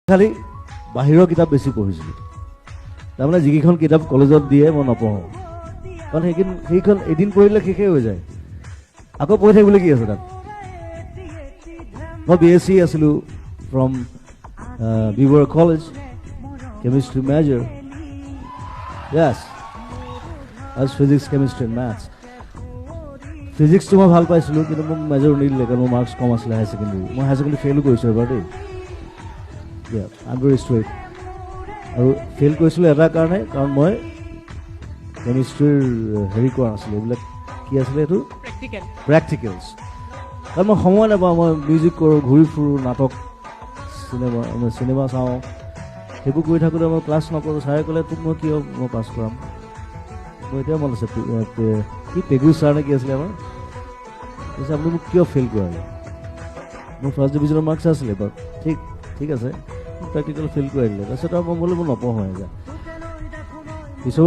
খালি বাহিৰৰ কিতাপ বেছি পঢ়িছিলোঁ তাৰমানে যিকেইখন কিতাপ কলেজত দিয়ে মই নপঢ়োঁ কাৰণ সেইখন এদিন পঢ়িলে শেষেই হৈ যায় আকৌ পঢ়ি থাকিবলৈ কি আছে তাত মই BSc আছিলোঁ ফ্ৰম বিবৰ college chemistry major yes as physics chemistry and maths ফিজিক্সটো মই ভাল পাইছিলোঁ কিন্তু মোক মেজৰ নিদিলে কাৰণ মোৰ মাৰ্কছ কম আছিলে হায়াৰ ছেকেণ্ডেৰী মই হায়াৰ ছেকেণ্ডেৰী ফেইলো কৰিছোঁ এবাৰ দেই আই এম ভেৰি ষ্ট্ৰেইট আৰু ফেইল কৰিছিলোঁ এটা কাৰণে কাৰণ মই কেমিষ্ট্ৰিৰ হেৰি কৰা নাছিলোঁ এইবিলাক কি আছিলে এইটো প্ৰেক্টিকেলছ কাৰণ মই সময় নাপাওঁ মই মিউজিক কৰোঁ ঘূৰি ফুৰোঁ নাটক চিনেমা চাওঁ সেইবোৰ কৰি থাকোঁতে মই ক্লাছ নকৰোঁ ছাৰে ক'লে তোক মই কিয় মই পাছ কৰাম মই এতিয়া মনত আছে কি পেগু ছাৰ নে কি আছিলে আমাৰ কৈছে আপুনি মোক কিয় ফেইল কৰালে মোৰ ফাৰ্ষ্ট ডিভিজনৰ মাৰ্কছ আছিলে বাৰু ঠিক আছে প্ৰেক্টিকেল ফেইল কৰাই দিলে তাৰপিছত আৰু মই বোলো মই নপঢ়োঁ পিছৰ